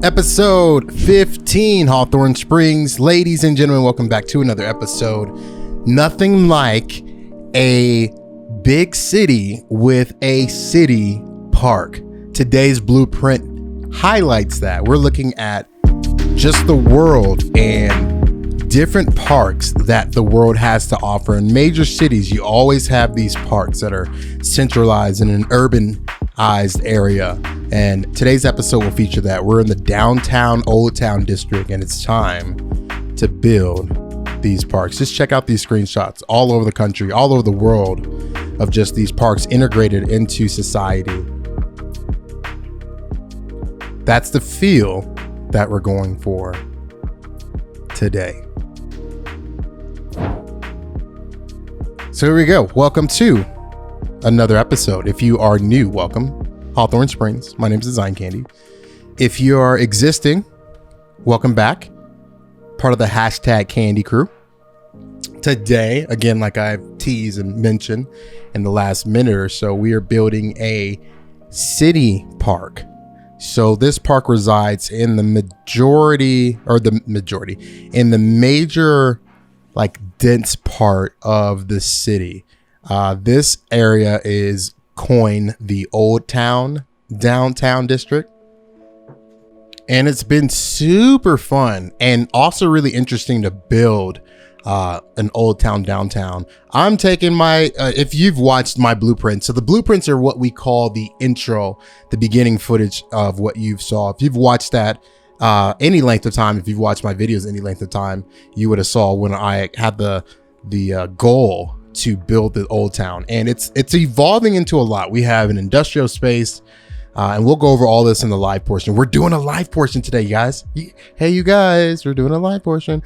Episode 15, Hawthorne Springs. Ladies and gentlemen, welcome back to another episode. Nothing like a big city with a city park. Today's blueprint highlights that. We're looking at just the world and different parks that the world has to offer. In major cities, you always have these parks that are centralized in an urbanized area. And today's episode will feature that. We're in the downtown Old Town district, and it's time to build these parks. Just check out these screenshots all over the country, all over the world, of just these parks integrated into society. That's the feel that we're going for today. So here we go. Welcome to another episode. If you are new, welcome. Hawthorne Springs. My name is Design Candy. If you are existing, welcome back. Part of the hashtag Candy crew. Today, again, like I've teased and mentioned in the last minute or so, we are building a city park. So this park resides in the in the major, like, dense part of the city. This area is coined the Old Town Downtown District, and it's been super fun and also really interesting to build an Old Town Downtown. I'm taking my if you've watched my blueprints, so the blueprints are what we call the intro, the beginning footage of what you saw. If you've watched that any length of time, if you've watched my videos any length of time, you would have saw when I had the goal to build the Old Town, and it's evolving into a lot. We have an industrial space, and we'll go over all this in the live portion. We're doing a live portion today, guys. Hey, you guys, we're doing a live portion.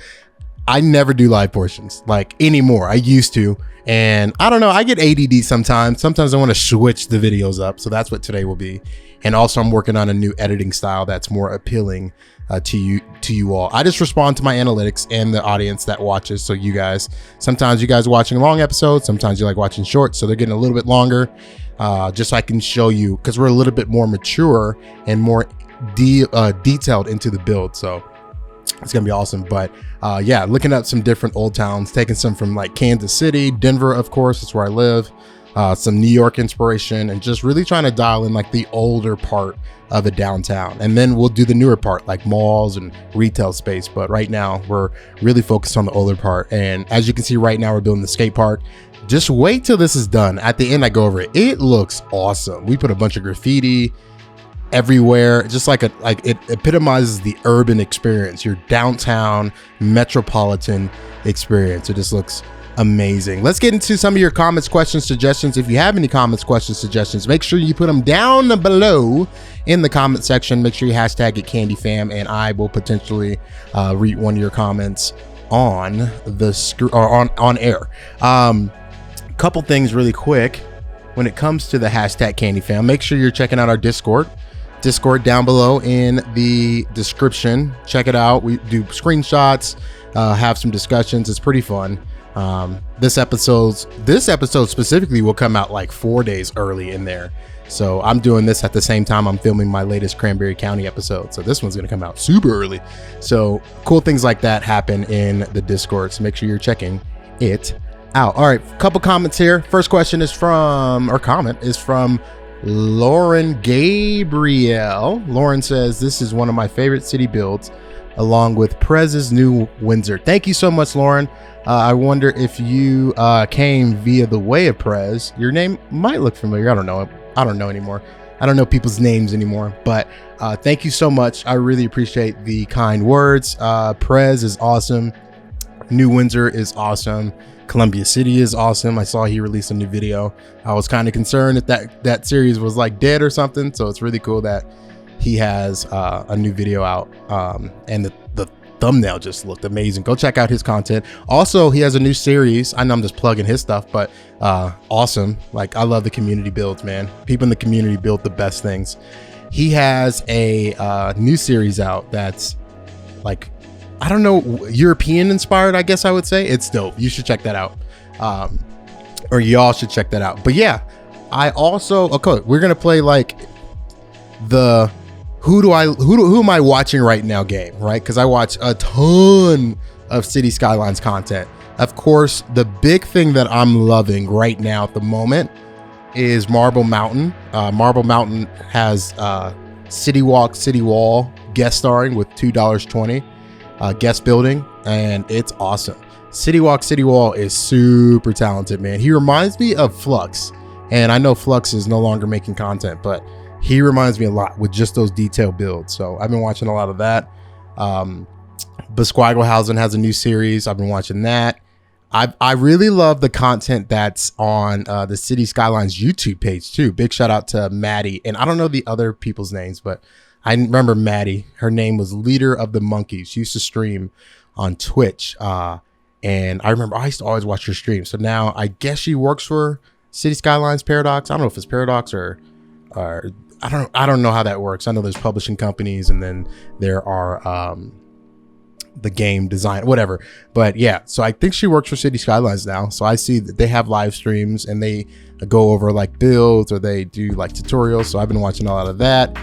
I never do live portions like anymore. I used to, and I don't know, I get ADD sometimes. Sometimes I want to switch the videos up, so that's what today will be. And also, I'm working on a new editing style that's more appealing to you all. I just respond to my analytics and the audience that watches. So you guys, sometimes you guys are watching long episodes, sometimes you like watching short, so they're getting a little bit longer, just so I can show you, because we're a little bit more mature and more detailed into the build. So it's gonna be awesome. But yeah, looking at some different old towns, taking some from like Kansas City, Denver, of course, that's where I live. Some New York inspiration, and just really trying to dial in like the older part of a downtown, and then we'll do the newer part like malls and retail space. But right now we're really focused on the older part, and as you can see right now, we're building the skate park. Just wait till this is done. At the end I go over it. It looks awesome. We put a bunch of graffiti everywhere, just like it epitomizes the urban experience, your downtown metropolitan experience. It just looks amazing. Let's get into some of your comments, questions, suggestions. If you have any comments, questions, suggestions, make sure you put them down below in the comment section. Make sure you hashtag it CandyFam, and I will potentially read one of your comments on the on air. Couple things really quick when it comes to the hashtag CandyFam. Make sure you're checking out our Discord down below in the description. Check it out. We do screenshots, have some discussions. It's pretty fun. This episode specifically will come out like 4 days early in there. So I'm doing this at the same time I'm filming my latest Cranberry County episode. So this one's going to come out super early. So cool things like that happen in the Discord. So make sure you're checking it out. All right. Couple comments here. First question is from Lauren Gabriel. Lauren says, this is one of my favorite city builds, along with Prez's new Windsor. Thank you so much, Lauren. I wonder if you came via the way of Prez. Your name might look familiar. I don't know. I don't know anymore. I don't know people's names anymore, but thank you so much. I really appreciate the kind words. Prez is awesome. New Windsor is awesome. Columbia City is awesome. I saw he released a new video. I was kind of concerned if that series was like dead or something. So it's really cool that he has a new video out, and the thumbnail just looked amazing. Go check out his content. Also, he has a new series. I know I'm just plugging his stuff, but awesome. Like, I love the community builds, man. People in the community build the best things. He has a new series out that's like, I don't know, European inspired, I guess I would say. It's dope. You should check that out. Or y'all should check that out. But yeah, I also, okay, we're gonna play like the who am I watching right now game, right? Because I watch a ton of City Skylines content. Of course, the big thing that I'm loving right now at the moment is Marble Mountain. Marble Mountain has City Walk, City Wall guest starring with $2.20 guest building, and it's awesome. City Walk, City Wall is super talented, man. He reminds me of Flux, and I know Flux is no longer making content, but he reminds me a lot with just those detailed builds. So I've been watching a lot of that. Besquigglehausen has a new series. I've been watching that. I really love the content that's on the City Skylines YouTube page too. Big shout out to Maddie. And I don't know the other people's names, but I remember Maddie. Her name was Leader of the Monkeys. She used to stream on Twitch. And I remember I used to always watch her stream. So now I guess she works for City Skylines Paradox. I don't know if it's Paradox or I don't know how that works. I know there's publishing companies, and then there are the game design, whatever. But yeah, so I think she works for City Skylines now. So I see that they have live streams and they go over like builds, or they do like tutorials. So I've been watching a lot of that.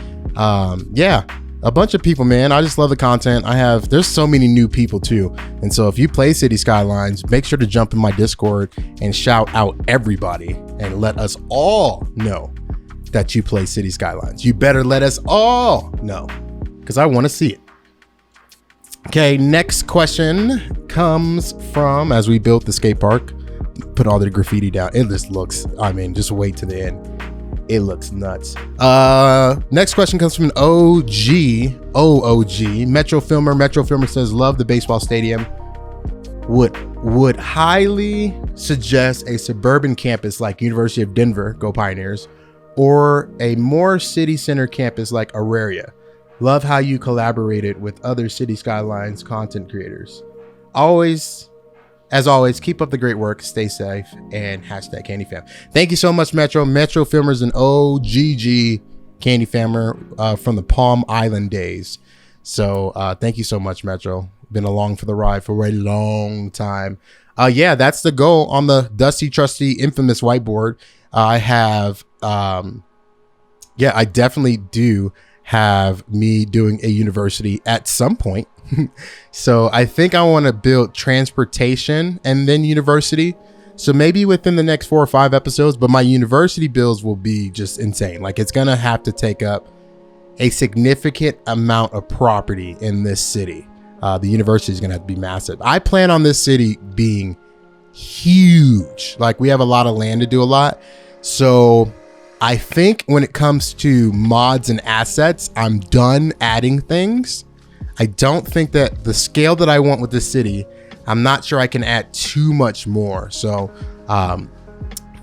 Yeah, a bunch of people, man. I just love the content. There's so many new people too. And so if you play City Skylines, make sure to jump in my Discord and shout out everybody and let us all know that you play City Skylines. You better let us all know, because I want to see it. Okay, next question comes from, as we built the skate park, put all the graffiti down. It just looks, I mean, just wait to the end. It looks nuts. Next question comes from an OOG, Metro Filmer. Metro Filmer says, love the baseball stadium. Would highly suggest a suburban campus like University of Denver, go Pioneers, or a more city center campus like Auraria. Love how you collaborated with other City Skylines content creators. As always, keep up the great work, stay safe, and hashtag CandyFam. Thank you so much, Metro. Metro Filmer's an OGG Candy Fammer from the Palm Island days. So thank you so much, Metro. Been along for the ride for a long time. Yeah, that's the goal on the dusty, trusty, infamous whiteboard. I have, yeah, I definitely do have me doing a university at some point. So I think I want to build transportation and then university. So maybe within the next 4 or 5 episodes, but my university builds will be just insane. Like, it's going to have to take up a significant amount of property in this city. The university is going to have to be massive. I plan on this city being huge. Like, we have a lot of land to do a lot. So I think when it comes to mods and assets, I'm done adding things. I don't think that the scale that I want with this city, I'm not sure I can add too much more. So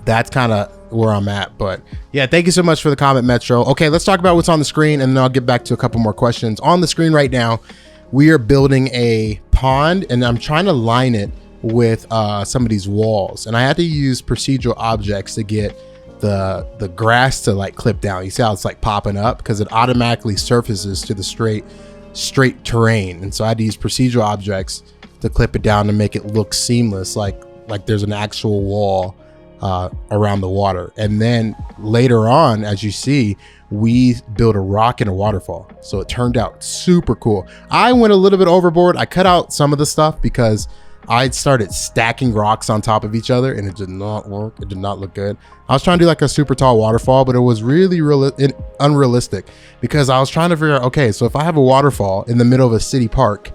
that's kind of where I'm at. But yeah, thank you so much for the comment, Metro. Okay, let's talk about what's on the screen, and then I'll get back to a couple more questions. On the screen right now, we are building a pond, and I'm trying to line it with some of these walls. And I had to use procedural objects to get the grass to like clip down. You see how it's like popping up because it automatically surfaces to the straight terrain. And so I had to use procedural objects to clip it down to make it look seamless, like there's an actual wall around the water. And then later on, as you see, we built a rock and a waterfall. So it turned out super cool. I went a little bit overboard. I cut out some of the stuff because I started stacking rocks on top of each other, and it did not work. It did not look good. I was trying to do like a super tall waterfall, but it was really unrealistic because I was trying to figure out, okay, so if I have a waterfall in the middle of a city park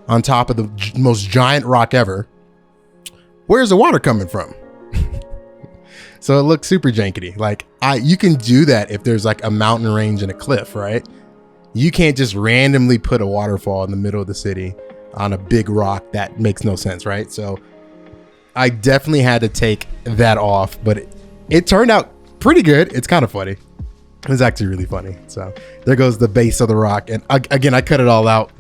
on top of the most giant rock ever, where's the water coming from? So it looked super jankety. Like, you can do that if there's like a mountain range and a cliff, right? You can't just randomly put a waterfall in the middle of the city on a big rock. That makes no sense, right? So I definitely had to take that off, but it turned out pretty good. It's kind of funny. It was actually really funny. So there goes the base of the rock. And again, I cut it all out.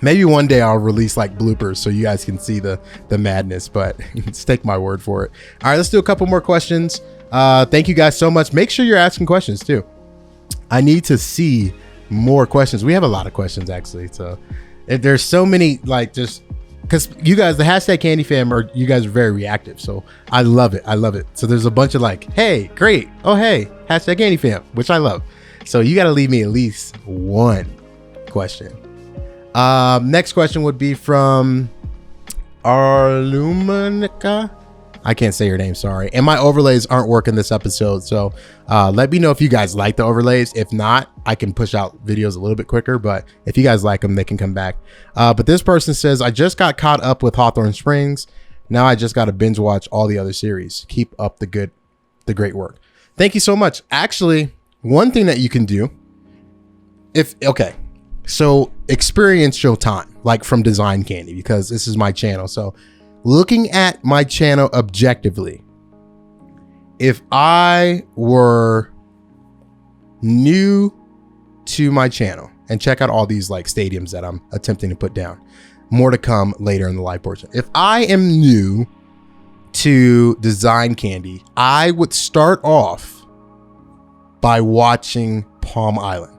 Maybe one day I'll release like bloopers so you guys can see the madness, but just take my word for it. All right, let's do a couple more questions. Thank you guys so much. Make sure you're asking questions too. I need to see more questions. We have a lot of questions actually. So if there's so many, like, just because you guys, the hashtag CandyFam, you guys are very reactive. So I love it. I love it. So there's a bunch of like, hey, great. Oh, hey, hashtag CandyFam, which I love. So you got to leave me at least one question. Next question would be from Arlumanica. I can't say your name, sorry. And my overlays aren't working this episode. So let me know if you guys like the overlays. If not, I can push out videos a little bit quicker. But if you guys like them, they can come back. But this person says, I just got caught up with Hawthorne Springs. Now I just got to binge watch all the other series. Keep up the great work. Thank you so much. Actually, one thing that you can do, so experiential time, like from Design Candy, because this is my channel. So looking at my channel objectively, if I were new to my channel, and check out all these like stadiums that I'm attempting to put down, more to come later in the live portion. If I am new to Design Candy, I would start off by watching Palm Island.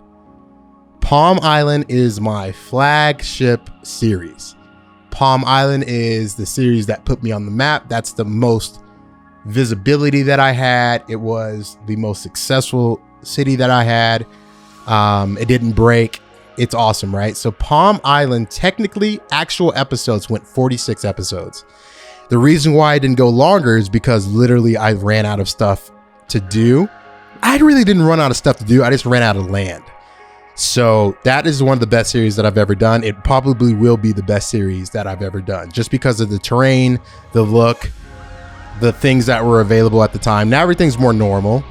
Palm Island is my flagship series. Palm Island is the series that put me on the map. That's the most visibility that I had. It was the most successful city that I had. It didn't break. It's awesome, right? So Palm Island, technically actual episodes went 46 episodes. The reason why I didn't go longer is because literally I ran out of stuff to do. I really didn't run out of stuff to do. I just ran out of land. So that is one of the best series that I've ever done. It probably will be the best series that I've ever done, just because of the terrain, the look, the things that were available at the time. Now everything's more normal,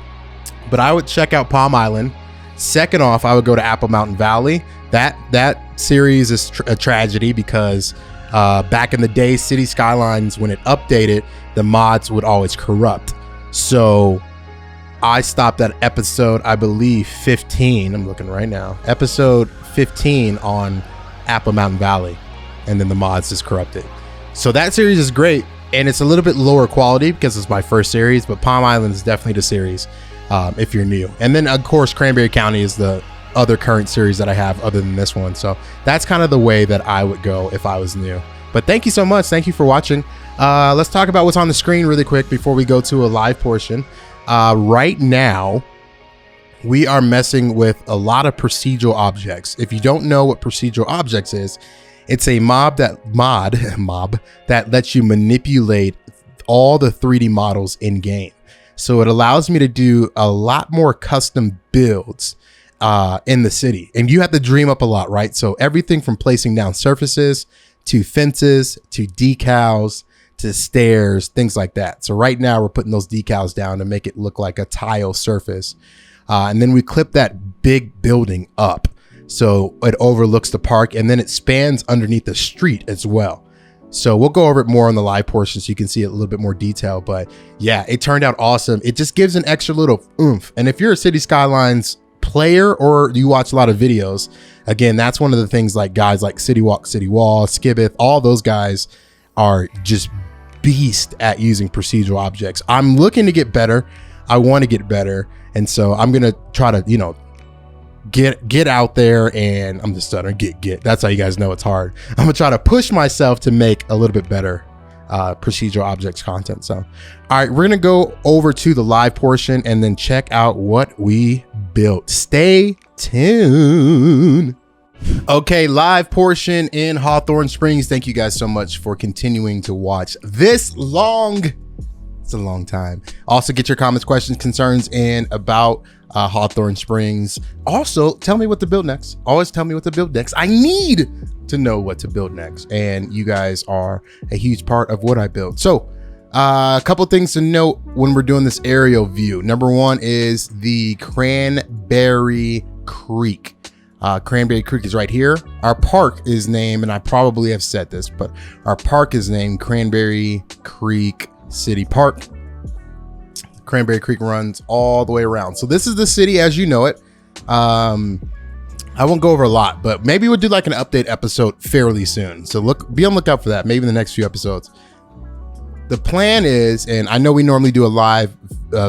but I would check out Palm Island. Second off, I would go to Apple Mountain Valley. That series is a tragedy because back in the day, City Skylines, when it updated, the mods would always corrupt. So I stopped at episode, I believe 15. I'm looking right now. Episode 15 on Apple Mountain Valley, and then the mods just corrupted. So that series is great, and it's a little bit lower quality because it's my first series, but Palm Island is definitely the series if you're new. And then of course Cranberry County is the other current series that I have other than this one. So that's kind of the way that I would go if I was new. But thank you so much. Thank you for watching. Let's talk about what's on the screen really quick before we go to a live portion. Right now, we are messing with a lot of procedural objects. If you don't know what procedural objects is, it's a mob that lets you manipulate all the 3D models in game. So it allows me to do a lot more custom builds in the city, and you have to dream up a lot, right? So everything from placing down surfaces to fences to decals to stairs, things like that. So right now we're putting those decals down to make it look like a tile surface. And then we clip that big building up so it overlooks the park, and then it spans underneath the street as well. So we'll go over it more in the live portion so you can see it a little bit more detail. But yeah, it turned out awesome. It just gives an extra little oomph. And if you're a City Skylines player or you watch a lot of videos, again, that's one of the things, like guys like City Walk, City Wall, Skibbeth, all those guys are just beast at using procedural objects. I'm looking to get better. I want to get better. And so I'm going to try to, get out there, and I'm just stuttering, get. That's how you guys know it's hard. I'm going to try to push myself to make a little bit better procedural objects content. So, all right, we're going to go over to the live portion and then check out what we built. Stay tuned. Okay, live portion in Hawthorne Springs. Thank you guys so much for continuing to watch this long. It's a long time. Also, get your comments, questions, concerns in about Hawthorne Springs. Also, tell me what to build next. Always tell me what to build next. I need to know what to build next, and you guys are a huge part of what I build. So a couple things to note when we're doing this aerial view. Number one is the Cranberry Creek. Cranberry Creek is right here. Our park is named, and I probably have said this, but our park is named Cranberry Creek City Park. Cranberry Creek runs all the way around. So this is the city as you know it. I won't go over a lot, but maybe we'll do like an update episode fairly soon. So be on lookout for that, maybe in the next few episodes. The plan is, and I know we normally do a live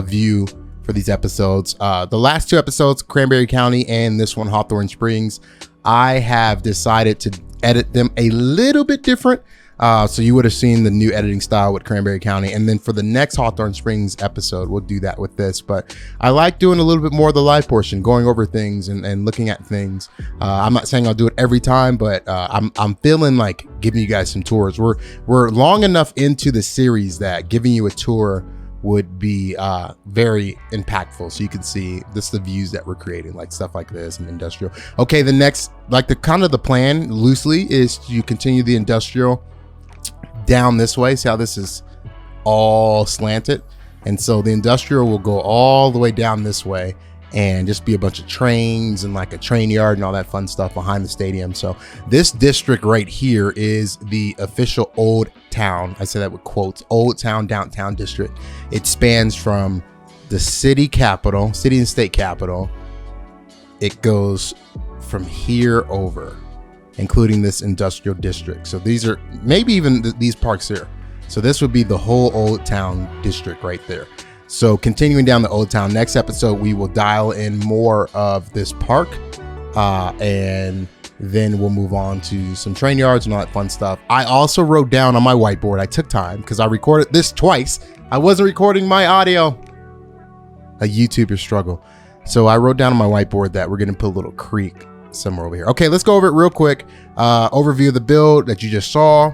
view for these episodes. The last two episodes, Cranberry County and this one, Hawthorne Springs, I have decided to edit them a little bit different. So you would have seen the new editing style with Cranberry County. And then for the next Hawthorne Springs episode, we'll do that with this. But I like doing a little bit more of the live portion, going over things and looking at things. I'm not saying I'll do it every time, but I'm feeling like giving you guys some tours. We're long enough into the series that giving you a tour would be very impactful, so you can see this, the views that we're creating, like stuff like this and industrial. Okay, the next, like the kind of the plan loosely is to continue the industrial down this way. See how this is all slanted? And so the industrial will go all the way down this way and just be a bunch of trains and like a train yard and all that fun stuff behind the stadium. So this district right here is the official Old Town. I say that with quotes, Old Town Downtown District. It spans from the city capital, city and state capital. It goes from here over, including this industrial district. So these are maybe even these parks here. So this would be the whole Old Town district right there. So continuing down the Old Town, next episode, we will dial in more of this park and then we'll move on to some train yards and all that fun stuff. I also wrote down on my whiteboard, I took time because I recorded this twice. I wasn't recording my audio. A YouTuber struggle. So I wrote down on my whiteboard that we're going to put a little creek somewhere over here. Okay, let's go over it real quick. Overview of the build that you just saw.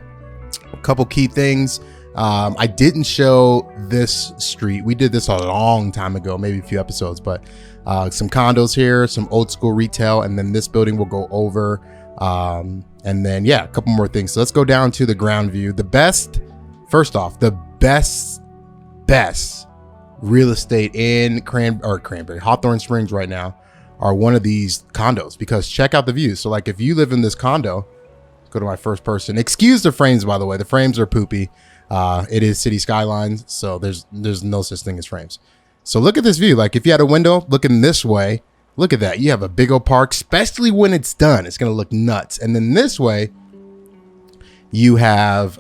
A couple key things. I didn't show this street. We did this a long time ago, maybe a few episodes, but some condos here, some old school retail, and then this building will go over. And then, yeah, a couple more things. So let's go down to the ground view. The best, first off, the best real estate in Hawthorne Springs right now are one of these condos, because check out the views. So like if you live in this condo, go to my first person. Excuse the frames, by the way. The frames are poopy. It is City Skylines, so there's no such thing as frames. So look at this view. Like if you had a window looking this way, look at that. You have a big old park, especially when it's done. It's gonna look nuts. And then this way, you have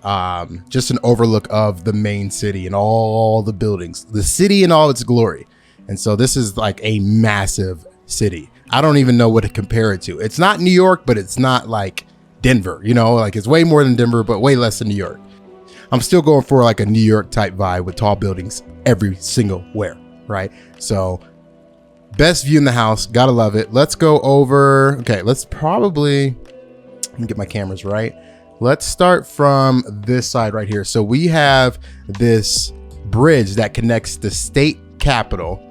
just an overlook of the main city and all the buildings, the city in all its glory. And so this is like a massive city. I don't even know what to compare it to. It's not New York, but it's not like Denver, you know, like it's way more than Denver, but way less than New York. I'm still going for like a New York type vibe with tall buildings every single where, right? So best view in the house, gotta love it. Let's go over, okay, let's probably, let me get my cameras right. Let's start from this side right here. So we have this bridge that connects the state capitol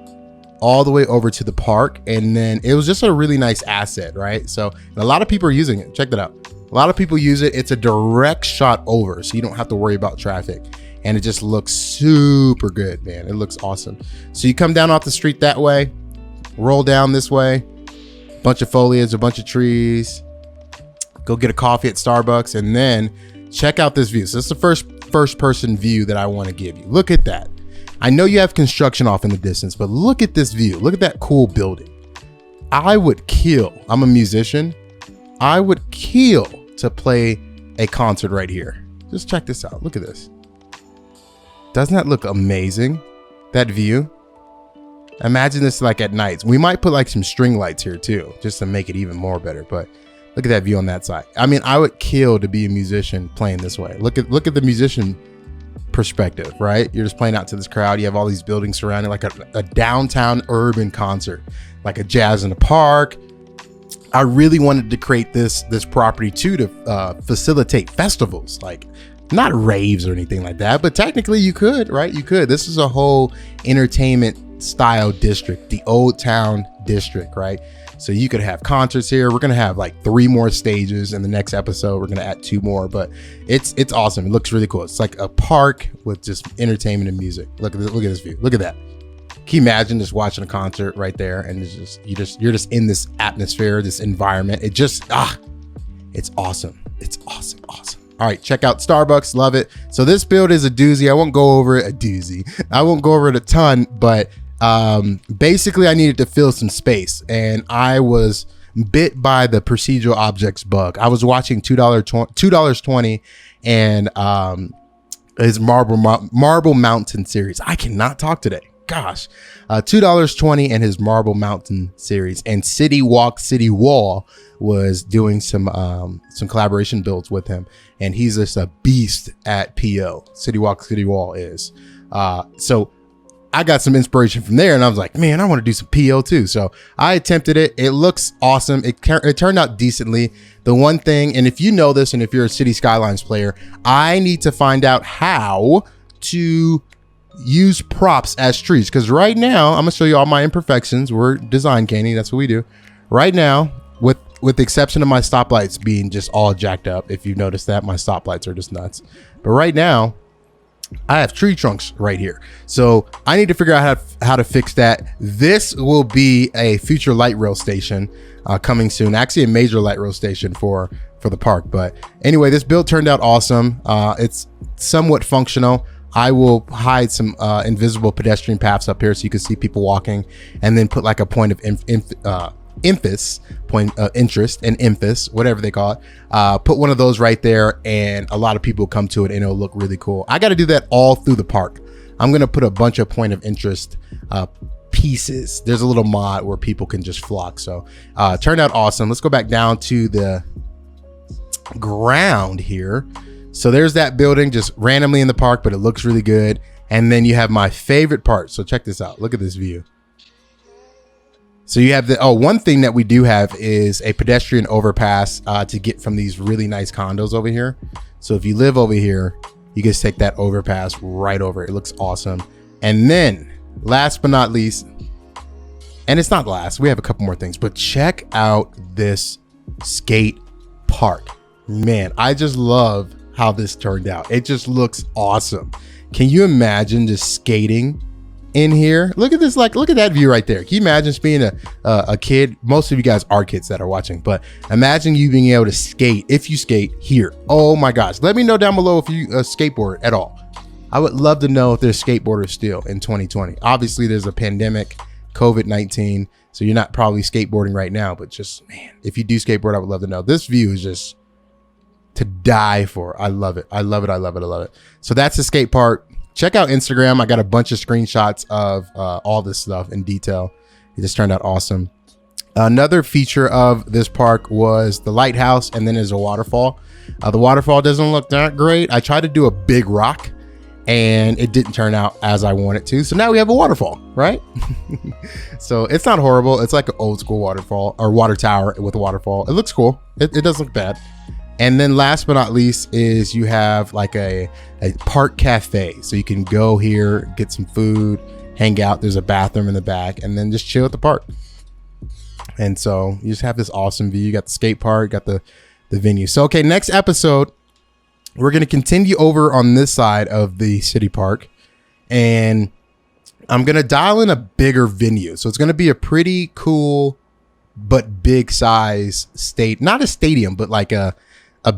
all the way over to the park. And then it was just a really nice asset, right? So and a lot of people are using it. Check that out. A lot of people use it. It's a direct shot over, so you don't have to worry about traffic. And it just looks super good, man. It looks awesome. So you come down off the street that way, roll down this way, bunch of foliage, a bunch of trees, go get a coffee at Starbucks, and then check out this view. So this is the first person view that I want to give you. Look at that. I know you have construction off in the distance, but look at this view. Look at that cool building. I would kill. I'm a musician. I would kill to play a concert right here. Just check this out. Look at this. Doesn't that look amazing? That view. Imagine this like at nights. We might put like some string lights here too, just to make it even more better. But look at that view on that side. I mean, I would kill to be a musician playing this way. Look at the musician perspective, right? You're just playing out to this crowd. You have all these buildings surrounding, like a downtown urban concert, like a jazz in the park. I really wanted to create this property too to facilitate festivals, like not raves or anything like that, but technically you could, right? You could. This is a whole entertainment style district, the Old Town district, right? So you could have concerts here. We're gonna have like 3 more stages in the next episode. We're gonna add 2 more, but it's awesome. It looks really cool. It's like a park with just entertainment and music. Look at this view. Look at that. Can you imagine just watching a concert right there, and it's just you're just in this atmosphere, this environment. It just it's awesome. It's awesome. All right, check out Starbucks. Love it. So this build is a doozy. I won't go over it I won't go over it a ton, but basically I needed to fill some space, and I was bit by the procedural objects bug. I was watching $2.20 and his Marble Mountain series. I cannot talk today. gosh. $2.20 in his Marble Mountain series. And City Walk, City Wall was doing some collaboration builds with him. And he's just a beast at PO. City Walk, City Wall is. So I got some inspiration from there, and I was like, man, I want to do some PO too. So I attempted it. It looks awesome. It turned out decently. The one thing, and if you know this, and if you're a City Skylines player, I need to find out how to use props as trees. Because right now, I'm gonna show you all my imperfections. We're design candy. That's what we do. Right now, with the exception of my stoplights being just all jacked up. If you noticed that, my stoplights are just nuts. But right now, I have tree trunks right here. So I need to figure out how to fix that. This will be a future light rail station coming soon. Actually a major light rail station for the park. But anyway, this build turned out awesome. It's somewhat functional. I will hide some invisible pedestrian paths up here so you can see people walking, and then put like a point of interest and emphasis, whatever they call it. Put one of those right there, and a lot of people come to it, and it'll look really cool. I got to do that all through the park. I'm gonna put a bunch of point of interest pieces. There's a little mod where people can just flock. So turned out awesome. Let's go back down to the ground here. So there's that building just randomly in the park, but it looks really good. And then you have my favorite part. So check this out. Look at this view. So you have one thing that we do have is a pedestrian overpass to get from these really nice condos over here. So if you live over here, you can take that overpass right over. It looks awesome. And then last but not least, and it's not last, we have a couple more things, but check out this skate park. Man, I just love how this turned out. It just looks awesome. Can you imagine just skating in here? Look at this, like, look at that view right there. Can you imagine just being a kid? Most of you guys are kids that are watching, but imagine you being able to skate, if you skate here. Oh my gosh. Let me know down below if you skateboard at all. I would love to know if there's skateboarders still in 2020. Obviously there's a pandemic, COVID-19, so you're not probably skateboarding right now, but just, man, if you do skateboard, I would love to know. This view is just to die for. I love it. I love it. I love it. I love it. So that's the skate park. Check out Instagram. I got a bunch of screenshots of all this stuff in detail. It just turned out awesome. Another feature of this park was the lighthouse, and then there's a waterfall. The waterfall doesn't look that great. I tried to do a big rock and it didn't turn out as I wanted to. So now we have a waterfall, right? So it's not horrible. It's like an old school waterfall or water tower with a waterfall. It looks cool. It doesn't look bad. And then last but not least is you have like a park cafe. So you can go here, get some food, hang out. There's a bathroom in the back, and then just chill at the park. And so you just have this awesome view. You got the skate park, got the venue. So, okay, next episode, we're going to continue over on this side of the city park, and I'm going to dial in a bigger venue. So it's going to be a pretty cool but big size not a stadium, but like a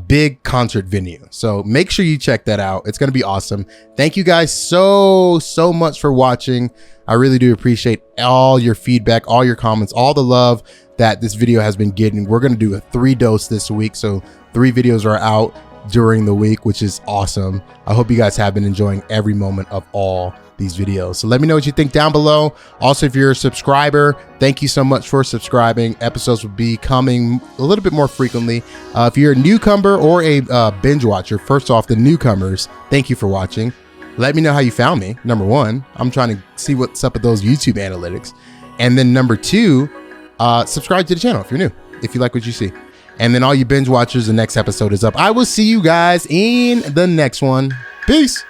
big concert venue. So make sure you check that out. It's going to be awesome. Thank you guys so much for watching. I really do appreciate all your feedback, all your comments, all the love that this video has been getting. We're going to do a 3-dose this week. So 3 videos are out during the week, which is awesome. I hope you guys have been enjoying every moment of all these videos. So let me know what you think down below. Also, if you're a subscriber, thank you so much for subscribing. Episodes will be coming a little bit more frequently. If you're a newcomer or a binge watcher, first off, the newcomers, thank you for watching. Let me know how you found me. Number 1, I'm trying to see what's up with those YouTube analytics. And then number 2, subscribe to the channel if you're new, if you like what you see. And then all you binge watchers, the next episode is up. I will see you guys in the next one. Peace.